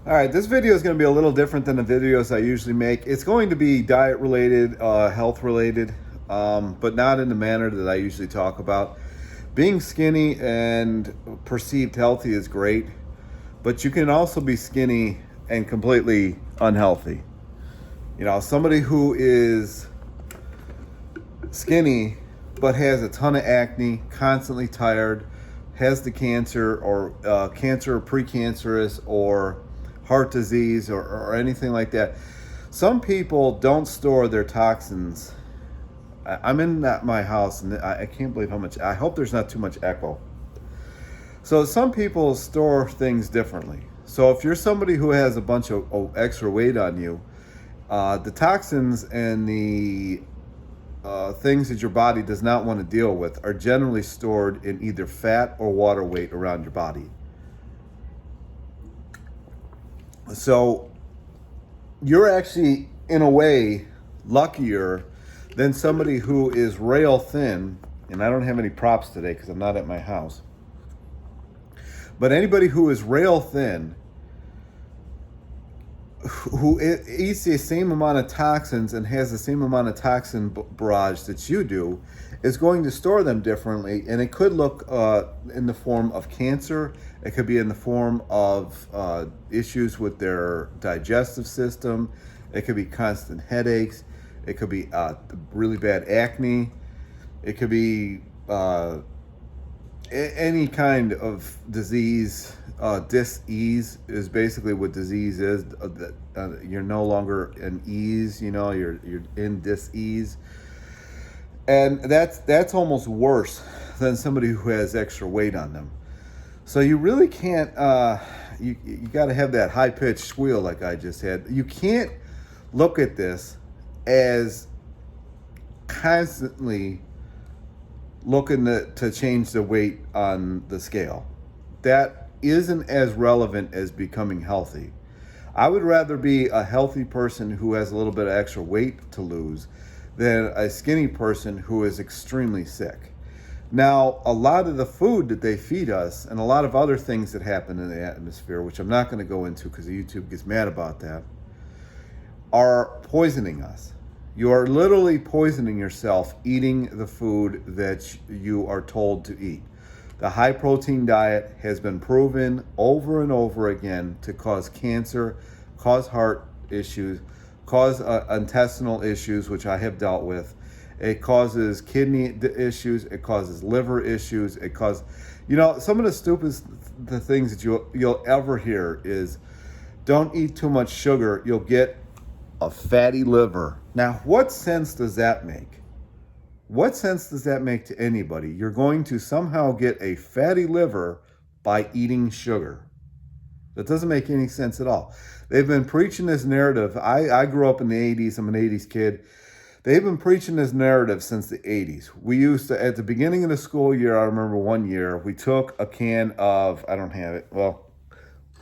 All right, this video is going to be a little different than the videos I usually make. It's going to be diet related, health related, but not in the manner that I usually talk about. Being skinny and perceived healthy is great, but you can also be skinny and completely unhealthy. You know, somebody who is skinny but has a ton of acne, constantly tired, has the cancer or cancer or precancerous or heart disease or anything like that. Some people don't store their toxins. I'm in my house and I can't believe how much. I hope there's not too much echo. So some people store things differently. So if you're somebody who has a bunch of extra weight on you, the toxins and the things that your body does not want to deal with are generally stored in either fat or water weight around your body. So you're actually, in a way, luckier than somebody who is rail thin. And I don't have any props today because I'm not at my house. But anybody who is rail thin, who eats the same amount of toxins and has the same amount of toxin barrage that you do, is going to store them differently. And it could look in the form of cancer. It could be in the form of issues with their digestive system. It could be constant headaches. It could be really bad acne. It could be any kind of disease. Dis-ease is basically what disease is. You're no longer in ease, you're in dis-ease. And that's almost worse than somebody who has extra weight on them. So you really can't, you got to have that high-pitched squeal like I just had. You can't look at this as constantly looking to change the weight on the scale. That isn't as relevant as becoming healthy. I would rather be a healthy person who has a little bit of extra weight to lose than a skinny person who is extremely sick. Now, a lot of the food that they feed us and a lot of other things that happen in the atmosphere, which I'm not going to go into because YouTube gets mad about that, are poisoning us. You are literally poisoning yourself eating the food that you are told to eat. The high protein diet has been proven over and over again to cause cancer, cause heart issues, cause intestinal issues, which I have dealt with. It causes kidney issues. It causes liver issues. It causes, some of the stupidest the things that you'll ever hear is, don't eat too much sugar. You'll get a fatty liver. Now, what sense does that make? What sense does that make to anybody? You're going to somehow get a fatty liver by eating sugar. That doesn't make any sense at all. They've been preaching this narrative. I grew up in the 80s. I'm an 80s kid. They've been preaching this narrative since the 80s. We used to, at the beginning of the school year, I remember one year, we took a can of, I don't have it, well,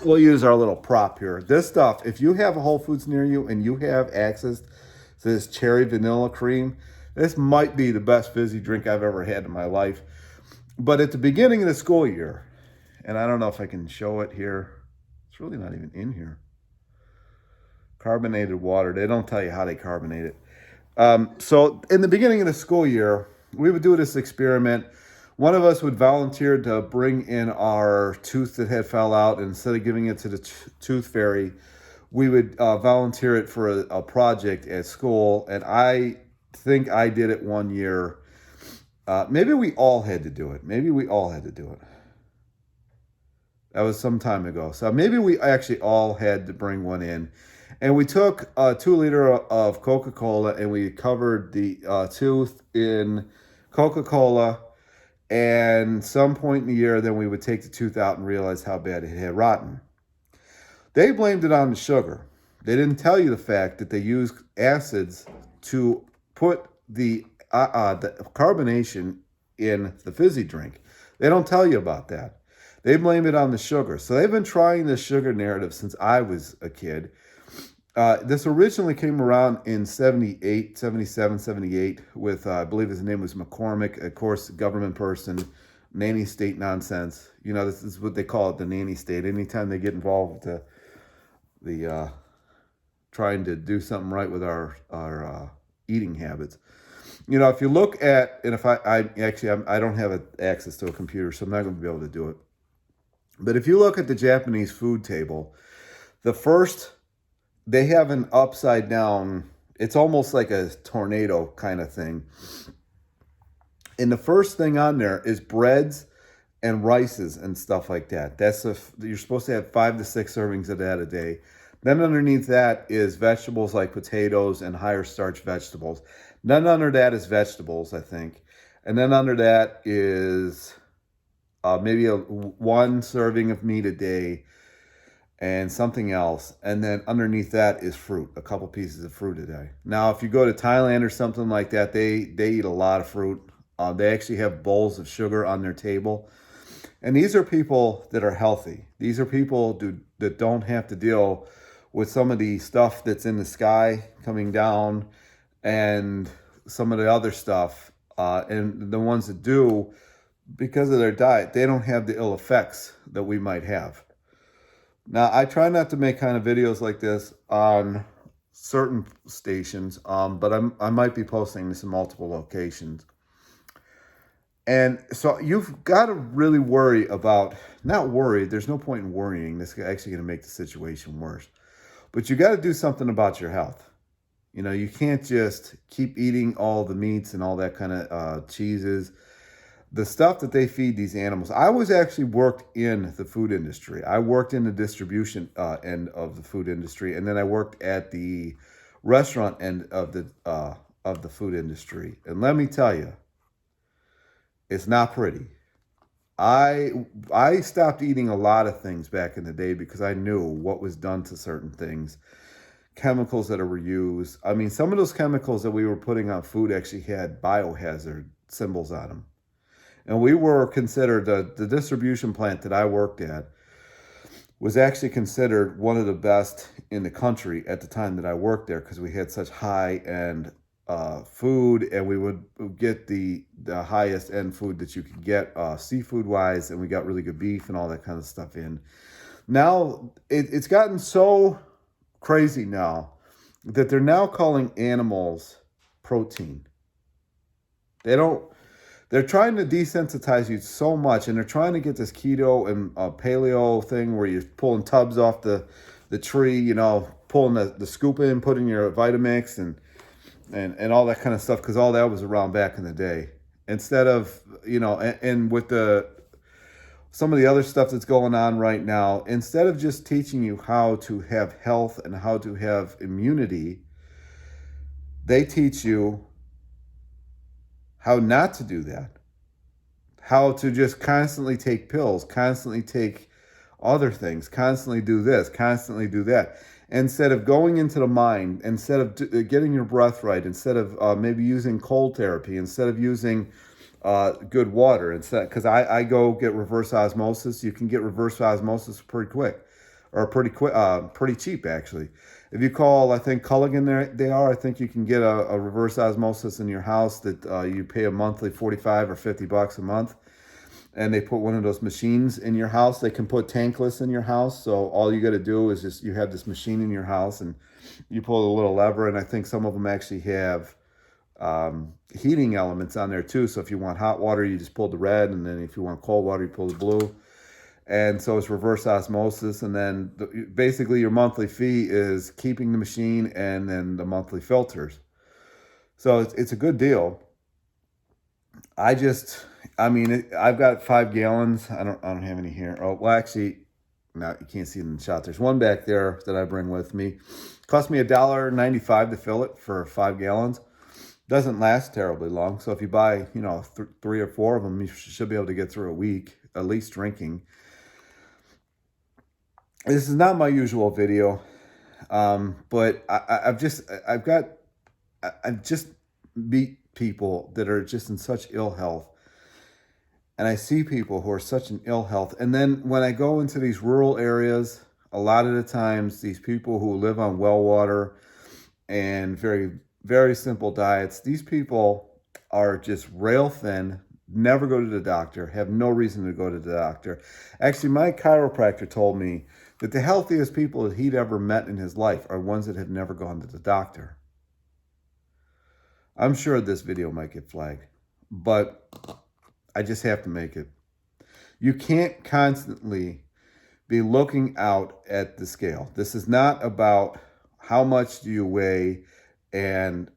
we'll use our little prop here. This stuff, if you have a Whole Foods near you and you have access to this cherry vanilla cream, this might be the best fizzy drink I've ever had in my life. But at the beginning of the school year, and I don't know if I can show it here. It's really not even in here. Carbonated water. They don't tell you how they carbonate it. So in the beginning of the school year, we would do this experiment. One of us would volunteer to bring in our tooth that had fell out, and instead of giving it to the tooth fairy, we would volunteer it for a project at school. And I think I did it one year. Maybe we all had to do it. That was some time ago. So maybe we actually all had to bring one in. And we took a 2 liter of Coca-Cola and we covered the tooth in Coca-Cola. And some point in the year, then we would take the tooth out and realize how bad it had rotten. They blamed it on the sugar. They didn't tell you the fact that they used acids to put the carbonation in the fizzy drink. They don't tell you about that. They blame it on the sugar. So they've been trying this sugar narrative since I was a kid. This originally came around in 78, 77, 78 with, I believe his name was McCormick, of course, government person, nanny state nonsense. This is what they call it, the nanny state. Anytime they get involved with the trying to do something right with our eating habits. You know, if you look at, and if I don't have access to a computer, so I'm not going to be able to do it. But if you look at the Japanese food table, the first, they have an upside down, it's almost like a tornado kind of thing. And the first thing on there is breads and rices and stuff like that. You're supposed to have 5 to 6 servings of that a day. Then underneath that is vegetables like potatoes and higher starch vegetables. Then under that is vegetables, I think. And then under that is maybe one serving of meat a day and something else. And then underneath that is fruit, a couple pieces of fruit a day. Now, if you go to Thailand or something like that, they eat a lot of fruit. They actually have bowls of sugar on their table. And these are people that are healthy. These are people that don't have to deal with some of the stuff that's in the sky coming down and some of the other stuff. And the ones that do, because of their diet, they don't have the ill effects that we might have. Now, I try not to make kind of videos like this on certain stations, but I might be posting this in multiple locations. And so you've got to really worry about, not worry, there's no point in worrying. This is actually going to make the situation worse. But you got to do something about your health. You know, you can't just keep eating all the meats and all that kind of cheeses. The stuff that they feed these animals. I was actually worked in the food industry. I worked in the distribution end of the food industry, and then I worked at the restaurant end of the food industry. And let me tell you, it's not pretty. I stopped eating a lot of things back in the day because I knew what was done to certain things. Chemicals that were used. I mean, some of those chemicals that we were putting on food actually had biohazard symbols on them. And we were considered, the distribution plant that I worked at was actually considered one of the best in the country at the time that I worked there, because we had such high-end food, and we would get the highest end food that you could get seafood wise, and we got really good beef and all that kind of stuff in. Now it's gotten so crazy now that they're now calling animals protein. They're trying to desensitize you so much, and they're trying to get this keto and paleo thing where you're pulling tubs off the tree, you know, pulling the scoop in, putting your Vitamix and all that kind of stuff, because all that was around back in the day. Instead of, you know, and with some of the other stuff that's going on right now, instead of just teaching you how to have health and how to have immunity, they teach you how not to do that, how to just constantly take pills, constantly take other things, constantly do this, constantly do that. Instead of going into the mind, instead of getting your breath right, instead of maybe using cold therapy, instead of using good water, because I go get reverse osmosis. You can get reverse osmosis pretty quick, or pretty cheap actually. If you call, I think Culligan, I think you can get a reverse osmosis in your house that you pay a monthly $45 or $50 a month, and they put one of those machines in your house. They can put tankless in your house, so all you got to do is just, you have this machine in your house, and you pull a little lever, and I think some of them actually have heating elements on there too. So if you want hot water, you just pull the red, and then if you want cold water, you pull the blue. And so it's reverse osmosis, and then basically your monthly fee is keeping the machine and then the monthly filters. So it's a good deal. I've got 5 gallons. I don't have any here. Oh, well, actually, no, you can't see it in the shot. There's one back there that I bring with me. Cost me $1.95 to fill it for 5 gallons. Doesn't last terribly long. So if you buy, 3 or 4 of them, you should be able to get through a week, at least drinking. This is not my usual video, but I've just meet people that are just in such ill health. And I see people who are such in ill health. And then when I go into these rural areas, a lot of the times, these people who live on well water and very, very simple diets, these people are just rail thin, never go to the doctor, have no reason to go to the doctor. Actually, my chiropractor told me that the healthiest people that he'd ever met in his life are ones that have never gone to the doctor. I'm sure this video might get flagged, but I just have to make it. You can't constantly be looking out at the scale. This is not about how much do you weigh and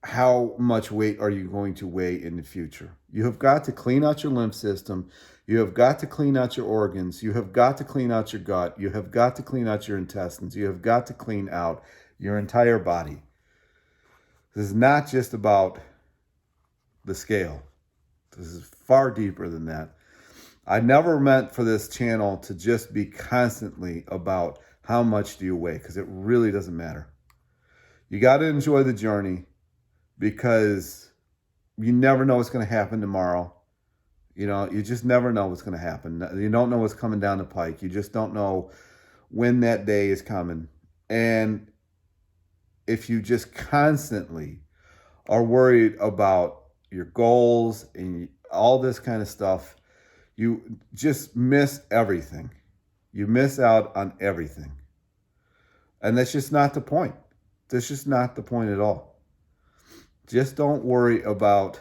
how much weight are you going to weigh in the future. You have got to clean out your lymph system. You have got to clean out your organs. You have got to clean out your gut. You have got to clean out your intestines. You have got to clean out your entire body. This is not just about the scale. This is far deeper than that. I never meant for this channel to just be constantly about how much do you weigh, because it really doesn't matter. You got to enjoy the journey, because you never know what's going to happen tomorrow. You know, you just never know what's going to happen. You don't know what's coming down the pike. You just don't know when that day is coming. And if you just constantly are worried about your goals and all this kind of stuff, you just miss everything. You miss out on everything. And that's just not the point. That's just not the point at all. Just don't worry about,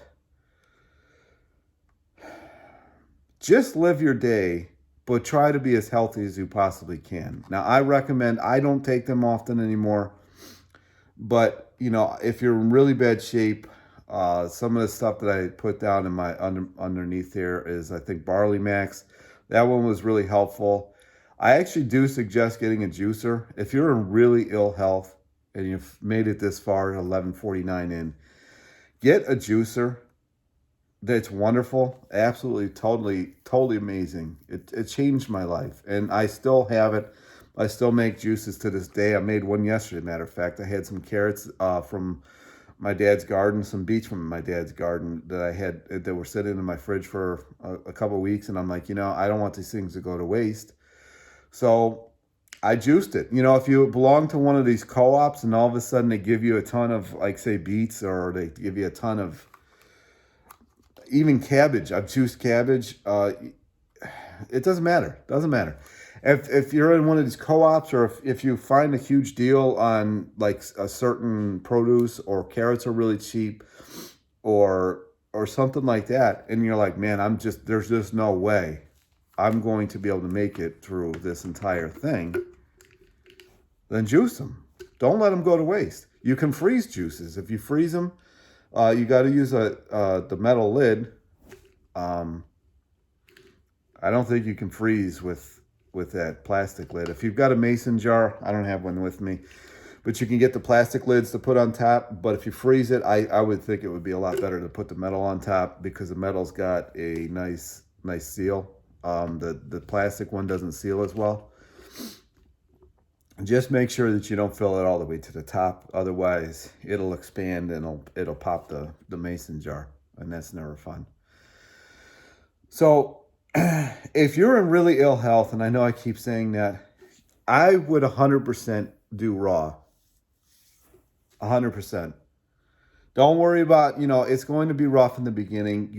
just live your day, but try to be as healthy as you possibly can. Now, I recommend, I don't take them often anymore, but you know, if you're in really bad shape, some of the stuff that I put down in my underneath here is, I think, Barley Max. That one was really helpful. I actually do suggest getting a juicer. If you're in really ill health and you've made it this far at 11:49 in, get a juicer. That's wonderful. Absolutely, totally amazing. It changed my life, and I still have it. I still make juices to this day. I made one yesterday, matter of fact. I had some carrots from my dad's garden, some beets from my dad's garden that I had that were sitting in my fridge for a couple of weeks, and I'm like, you know, I don't want these things to go to waste. So I juiced it. You know, if you belong to one of these co-ops and all of a sudden they give you a ton of, like, say, beets, or they give you a ton of even cabbage. I've juiced cabbage. It doesn't matter. Doesn't matter. If you're in one of these co-ops, or if you find a huge deal on like a certain produce, or carrots are really cheap, or something like that, and you're like, man, there's just no way I'm going to be able to make it through this entire thing, then juice them. Don't let them go to waste. You can freeze juices. If you freeze them, you got to use the metal lid. I don't think you can freeze with that plastic lid. If you've got a mason jar, I don't have one with me, but you can get the plastic lids to put on top. But if you freeze it, I would think it would be a lot better to put the metal on top, because the metal's got a nice seal. The plastic one doesn't seal as well. Just make sure that you don't fill it all the way to the top. Otherwise, it'll expand and it'll pop the mason jar, and that's never fun. So if you're in really ill health, and I know I keep saying that, I would 100% do raw. 100%. Don't worry about, you know, it's going to be rough in the beginning.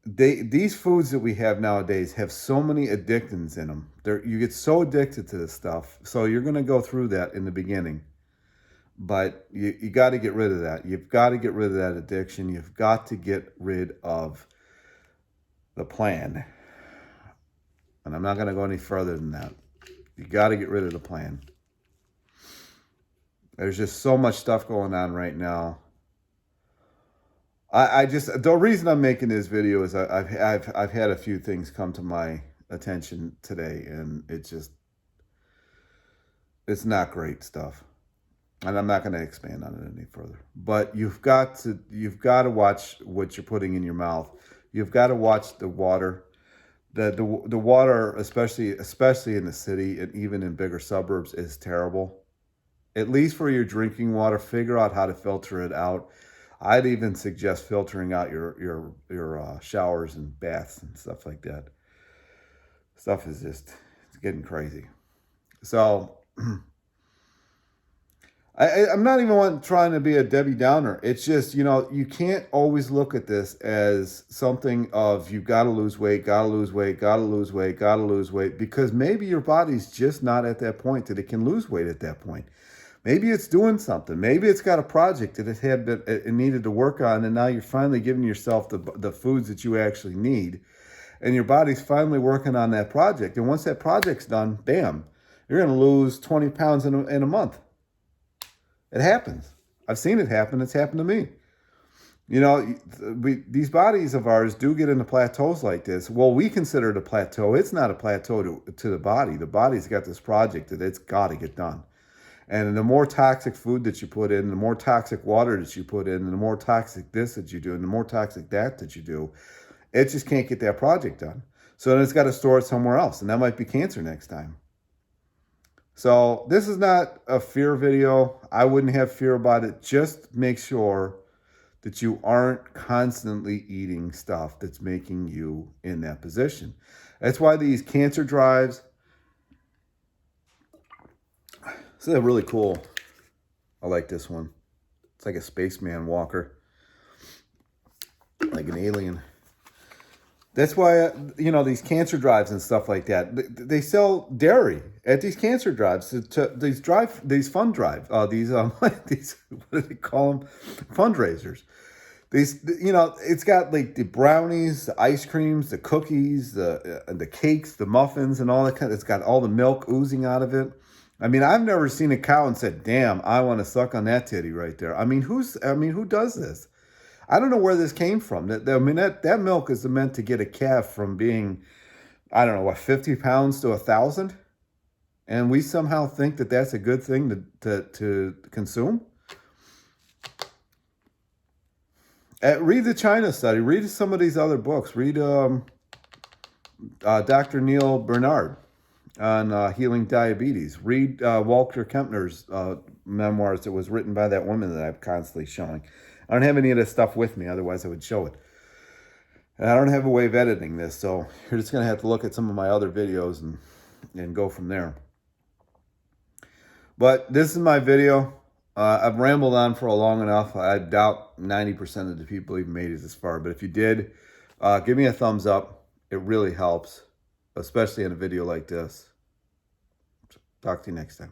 These foods that we have nowadays have so many addictions in them. You get so addicted to this stuff. So you're going to go through that in the beginning. But you got to get rid of that. You've got to get rid of that addiction. You've got to get rid of the plan. And I'm not going to go any further than that. You got to get rid of the plan. There's just so much stuff going on right now. The reason I'm making this video is I've had a few things come to my attention today, and it's not great stuff. And I'm not going to expand on it any further. But you've got to watch what you're putting in your mouth. You've got to watch the water. The water, especially in the city and even in bigger suburbs, is terrible. At least for your drinking water, figure out how to filter it out. I'd even suggest filtering out your showers and baths and stuff like that. Stuff is it's getting crazy. So I'm not even trying to be a Debbie Downer. It's just, you can't always look at this as something of you got to lose weight, got to lose weight, got to lose weight, got to lose weight, because maybe your body's just not at that point that it can lose weight at that point. Maybe it's doing something. Maybe it's got a project that it needed to work on, and now you're finally giving yourself the foods that you actually need, and your body's finally working on that project. And once that project's done, bam, you're going to lose 20 pounds in a month. It happens. I've seen it happen. It's happened to me. These bodies of ours do get into plateaus like this. Well, we consider it a plateau. It's not a plateau to the body. The body's got this project that it's got to get done. And the more toxic food that you put in, the more toxic water that you put in, and the more toxic this that you do, and the more toxic that you do, it just can't get that project done. So then it's got to store it somewhere else, and that might be cancer next time. So this is not a fear video. I wouldn't have fear about it. Just make sure that you aren't constantly eating stuff that's making you in that position. That's why these cancer drives, this is a really cool, I like this one. It's like a spaceman walker, like an alien. That's why, these cancer drives and stuff like that, they sell dairy at these cancer drives, these fund drive, these what do they call them? Fundraisers. These, it's got like the brownies, the ice creams, the cookies, the cakes, the muffins, and all that kind of, it's got all the milk oozing out of it. I mean, I've never seen a cow and said, damn, I want to suck on that titty right there. I mean, who does this? I don't know where this came from. That milk is meant to get a calf from being, I don't know, what, 50 pounds to 1,000? And we somehow think that that's a good thing to consume? Read the China study. Read some of these other books. Read Dr. Neil Bernard on healing diabetes. Read Walter Kempner's memoirs that was written by that woman that I'm constantly showing. I don't have any of this stuff with me, otherwise I would show it. And I don't have a way of editing this, so you're just going to have to look at some of my other videos and go from there. But this is my video. I've rambled on for long enough. I doubt 90% of the people even made it this far. But if you did, give me a thumbs up. It really helps, especially in a video like this. Talk to you next time.